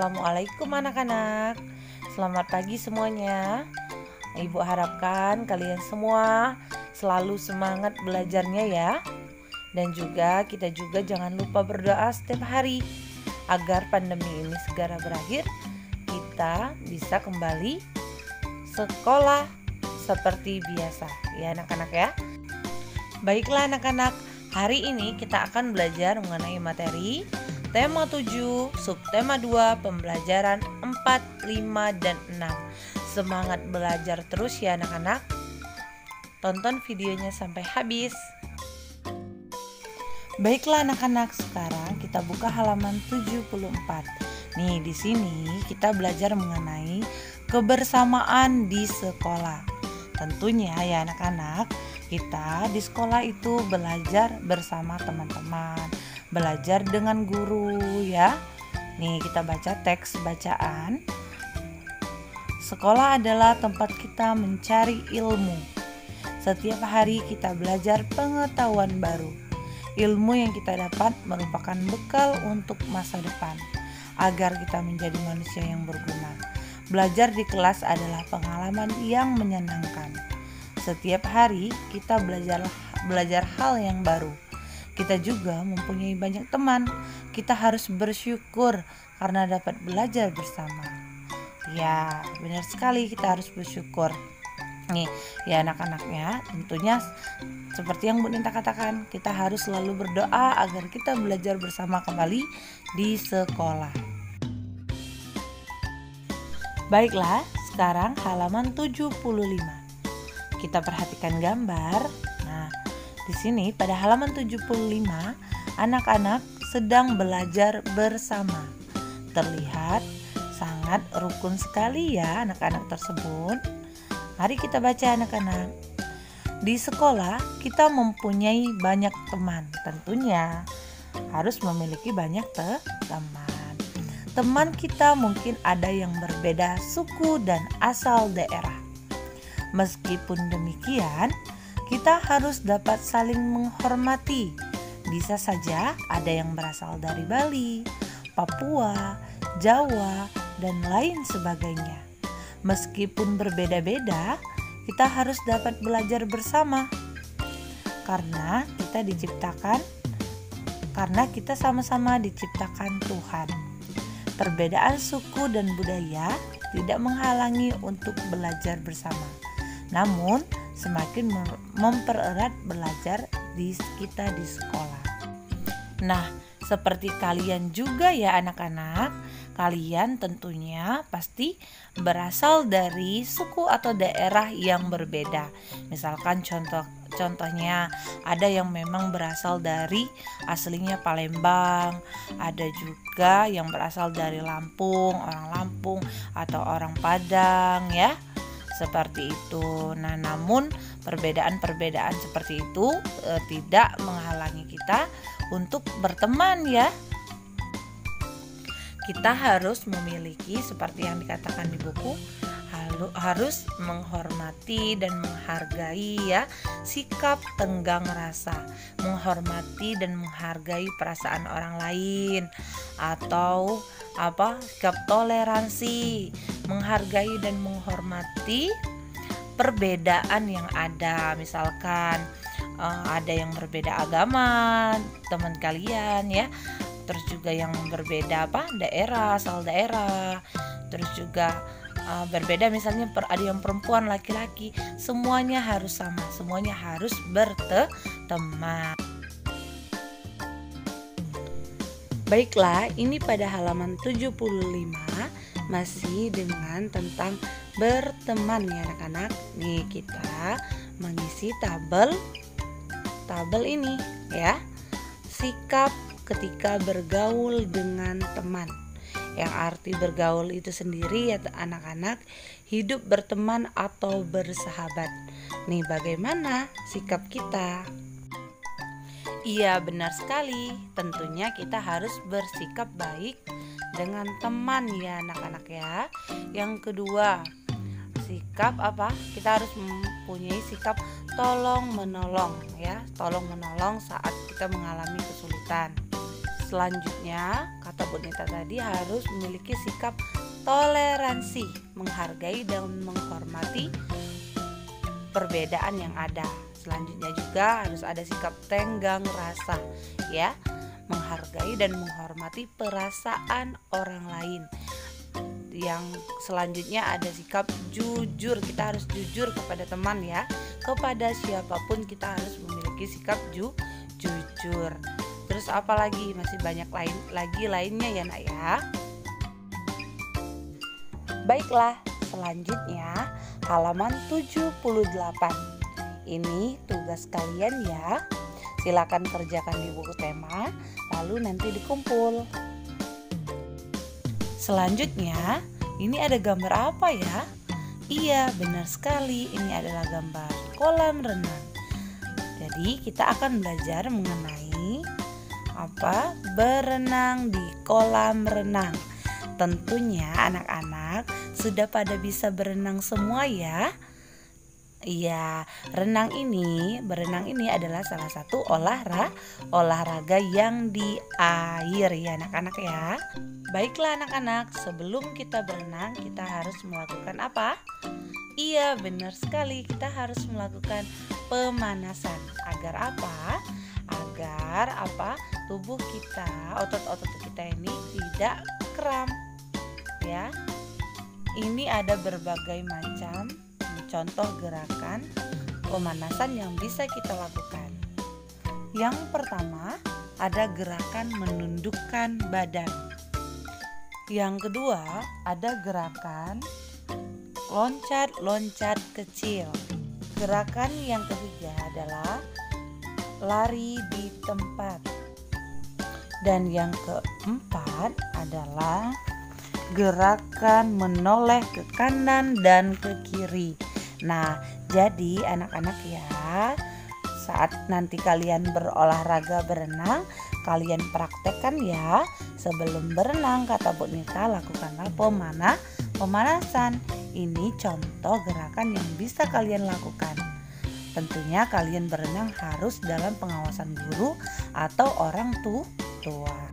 Assalamualaikum anak-anak. Selamat pagi semuanya. Ibu harapkan kalian semua selalu semangat belajarnya ya. Dan juga kita jangan lupa berdoa setiap hari agar pandemi ini segera berakhir, kita bisa kembali sekolah seperti biasa ya anak-anak ya. Baiklah anak-anak, hari ini kita akan belajar mengenai materi tema 7, subtema 2, pembelajaran 4, 5, dan 6. Semangat belajar terus ya anak-anak. Tonton videonya sampai habis. Baiklah anak-anak, sekarang kita buka halaman 74. Nih, di sini kita belajar mengenai kebersamaan di sekolah. Tentunya ya anak-anak, kita di sekolah itu belajar bersama teman-teman, belajar dengan guru ya. Nih kita baca teks bacaan. Sekolah adalah tempat kita mencari ilmu. Setiap hari kita belajar pengetahuan baru. Ilmu yang kita dapat merupakan bekal untuk masa depan, agar kita menjadi manusia yang berguna. Belajar di kelas adalah pengalaman yang menyenangkan. Setiap hari kita belajar hal yang baru. Kita juga mempunyai banyak teman. Kita harus bersyukur karena dapat belajar bersama. Ya, benar sekali, kita harus bersyukur. Nih, ya anak-anaknya, tentunya seperti yang Bu Ninta katakan, kita harus selalu berdoa agar kita belajar bersama kembali di sekolah. Baiklah, sekarang halaman 75. Kita perhatikan gambar. Nah, di sini pada halaman 75, anak-anak sedang belajar bersama. Terlihat sangat rukun sekali ya anak-anak tersebut. Mari kita baca anak-anak. Di sekolah kita mempunyai banyak teman. Tentunya harus memiliki banyak teman. Teman kita mungkin ada yang berbeda suku dan asal daerah. Meskipun demikian, kita harus dapat saling menghormati. Bisa saja ada yang berasal dari Bali, Papua, Jawa, dan lain sebagainya. Meskipun berbeda-beda, kita harus dapat belajar bersama. Karena kita sama-sama diciptakan Tuhan. Perbedaan suku dan budaya tidak menghalangi untuk belajar bersama. Namun, semakin mempererat belajar kita di sekolah. Nah, seperti kalian juga ya anak-anak, kalian tentunya pasti berasal dari suku atau daerah yang berbeda. Misalkan contohnya ada yang memang berasal dari aslinya Palembang, ada juga yang berasal dari Lampung, orang Lampung atau orang Padang ya. Seperti itu. Nah, namun perbedaan-perbedaan seperti itu tidak menghalangi kita untuk berteman ya. Kita harus memiliki seperti yang dikatakan di buku, harus menghormati dan menghargai ya sikap tenggang rasa, menghormati dan menghargai perasaan orang lain, atau sikap toleransi, menghargai dan menghormati perbedaan yang ada. Misalkan ada yang berbeda agama teman kalian ya, terus juga yang berbeda daerah, asal daerah, terus juga berbeda misalnya ada yang perempuan, laki-laki, semuanya harus sama, semuanya harus berteman. Baiklah, ini pada halaman 75 masih dengan tentang berteman ya anak-anak. Nih kita mengisi tabel ini ya. Sikap ketika bergaul dengan teman. Yang arti bergaul itu sendiri ya anak-anak, hidup berteman atau bersahabat. Nih bagaimana sikap kita? Iya benar sekali, tentunya kita harus bersikap baik dengan teman ya anak-anak ya. Yang kedua, sikap kita harus mempunyai sikap tolong menolong ya, tolong menolong saat kita mengalami kesulitan. Selanjutnya, kata Bu Nita tadi harus memiliki sikap toleransi, menghargai dan menghormati perbedaan yang ada. Selanjutnya juga harus ada sikap tenggang rasa, ya, menghargai dan menghormati perasaan orang lain. Yang selanjutnya ada sikap jujur, kita harus jujur kepada teman, ya, kepada siapapun kita harus memiliki sikap jujur. Terus apa lagi? Masih banyak lainnya ya nak ya. Baiklah, selanjutnya halaman 78. Ini tugas kalian ya. Silakan kerjakan di buku tema, lalu nanti dikumpul. Selanjutnya, ini ada gambar apa ya? Iya, benar sekali. Ini adalah gambar kolam renang. Jadi, kita akan belajar mengenai berenang di kolam renang. Tentunya anak-anak sudah pada bisa berenang semua ya. Iya, berenang ini adalah salah satu olahraga yang di air ya anak-anak ya. Baiklah anak-anak, sebelum kita berenang kita harus melakukan apa? Iya, benar sekali, kita harus melakukan pemanasan. Agar apa? Agar tubuh kita, otot-otot kita ini tidak kram ya. Ini ada berbagai macam contoh gerakan pemanasan yang bisa kita lakukan. Yang pertama, ada gerakan menundukkan badan. Yang kedua, ada gerakan loncat-loncat kecil. Gerakan yang ketiga adalah lari di tempat. Dan yang keempat adalah gerakan menoleh ke kanan dan ke kiri. Nah, jadi anak-anak ya, saat nanti kalian berolahraga berenang, kalian praktekkan ya. Sebelum berenang, kata Bu Nita, lakukanlah pemanasan. Ini contoh gerakan yang bisa kalian lakukan. Tentunya kalian berenang harus dalam pengawasan guru atau orang tua.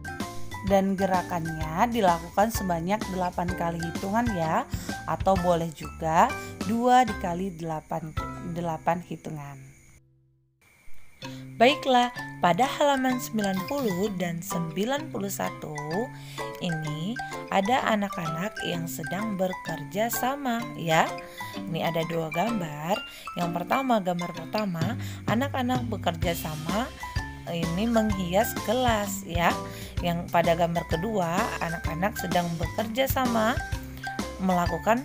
Dan gerakannya dilakukan sebanyak 8 kali hitungan ya, atau boleh juga 2 dikali 8 hitungan. Baiklah, pada halaman 90 dan 91 ini ada anak-anak yang sedang bekerja sama ya. Ini ada 2 gambar. Gambar pertama, anak-anak bekerja sama ini menghias kelas ya. Yang pada gambar kedua, anak-anak sedang bekerja sama melakukan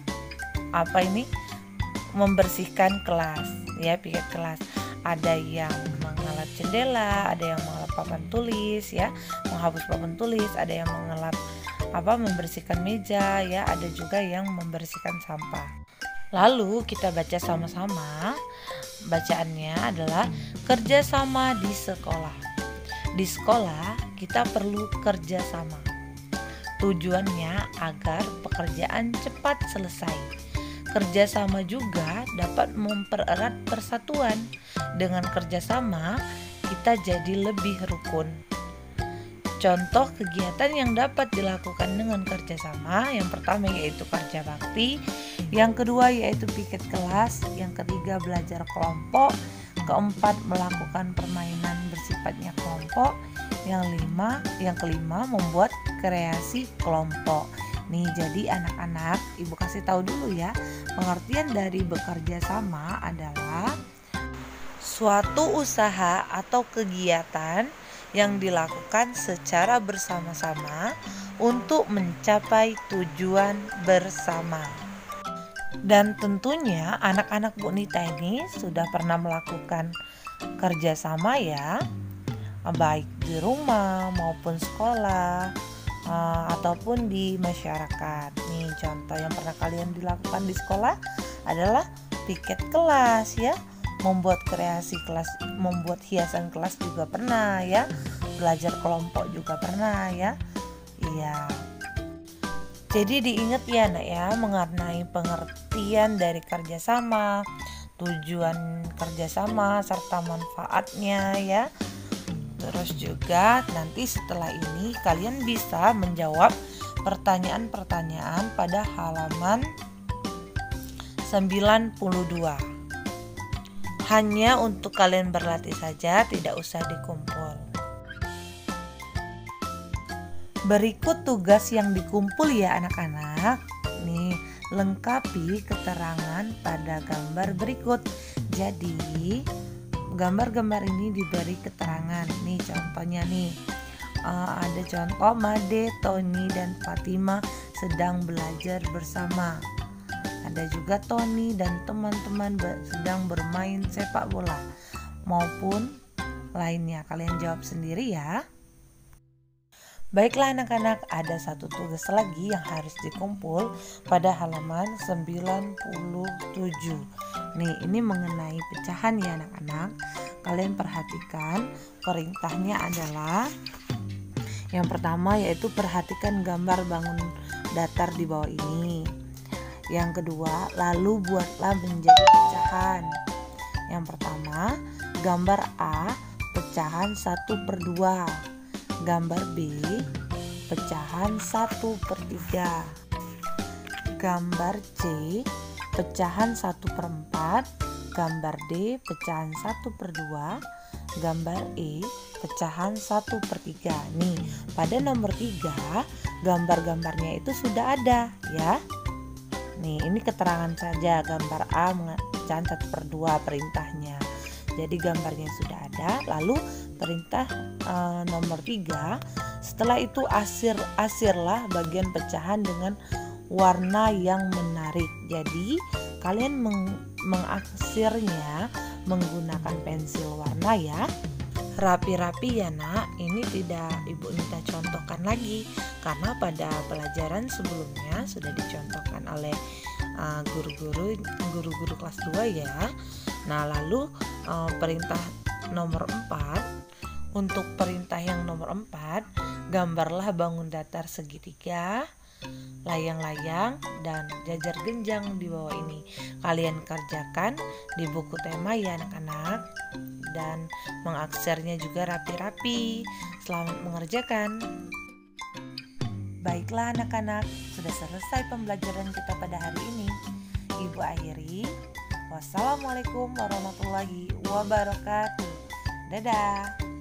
membersihkan kelas ya, piket kelas. Ada yang mengelap jendela, ada yang mengelap papan tulis ya, menghapus papan tulis, ada yang mengelap membersihkan meja ya, ada juga yang membersihkan sampah. Lalu kita baca sama-sama. Bacaannya adalah kerjasama di sekolah. Di sekolah kita perlu kerjasama. Tujuannya agar pekerjaan cepat selesai. Kerjasama juga dapat mempererat persatuan. Dengan kerjasama kita jadi lebih rukun. Contoh kegiatan yang dapat dilakukan dengan kerjasama, yang pertama yaitu kerja bakti, yang kedua yaitu piket kelas, yang ketiga belajar kelompok, keempat melakukan permainan bersifatnya kelompok, yang kelima membuat kreasi kelompok. Nih, jadi anak-anak, Ibu kasih tahu dulu ya, pengertian dari bekerja sama adalah suatu usaha atau kegiatan yang dilakukan secara bersama-sama untuk mencapai tujuan bersama. Dan tentunya anak-anak Bu Nita ini sudah pernah melakukan kerjasama ya, baik di rumah maupun sekolah ataupun di masyarakat. Nih contoh yang pernah kalian dilakukan di sekolah adalah piket kelas ya, membuat kreasi kelas, membuat hiasan kelas juga pernah ya, belajar kelompok juga pernah ya. Iya. Jadi diingat ya nak ya, mengenai pengertian dari kerjasama, tujuan kerjasama serta manfaatnya ya. Terus juga nanti setelah ini kalian bisa menjawab pertanyaan-pertanyaan pada halaman 92. Hanya untuk kalian berlatih saja, tidak usah dikumpul. Berikut tugas yang dikumpul ya anak-anak. Nih, lengkapi keterangan pada gambar berikut. Jadi, gambar-gambar ini diberi keterangan. Nih contohnya nih. Ada contoh Made, Tony, dan Fatima sedang belajar bersama. Ada juga Tony dan teman-teman sedang bermain sepak bola maupun lainnya. Kalian jawab sendiri ya. Baiklah anak-anak, ada satu tugas lagi yang harus dikumpul pada halaman 97. Nih, ini mengenai pecahan ya anak-anak. Kalian perhatikan, perintahnya adalah yang pertama yaitu perhatikan gambar bangun datar di bawah ini. Yang kedua, lalu buatlah menjadi pecahan. Yang pertama, gambar A pecahan 1/2. Gambar B pecahan 1/3. Gambar C pecahan 1/4. Gambar D pecahan 1/2. Gambar E pecahan 1/3. Nih, pada nomor 3 gambar-gambarnya itu sudah ada ya. Nih, ini keterangan saja. Gambar A pecahan 1/2 perintahnya. Jadi gambarnya sudah ada. Lalu perintah nomor 3, setelah itu asirlah bagian pecahan dengan warna yang menarik. Jadi kalian mengaksirnya menggunakan pensil warna ya. Rapi-rapi ya nak. Ini tidak Ibu Nita contohkan lagi karena pada pelajaran sebelumnya sudah dicontohkan oleh guru-guru kelas 2 ya. Nah, lalu perintah nomor 4. Untuk perintah yang nomor 4, gambarlah bangun datar segitiga, layang-layang, dan jajar genjang di bawah ini. Kalian kerjakan di buku tema ya anak-anak. Dan mengaksirnya juga rapi-rapi. Selamat mengerjakan. Baiklah anak-anak, sudah selesai pembelajaran kita pada hari ini. Ibu akhiri. Wassalamualaikum warahmatullahi wabarakatuh. Dadah.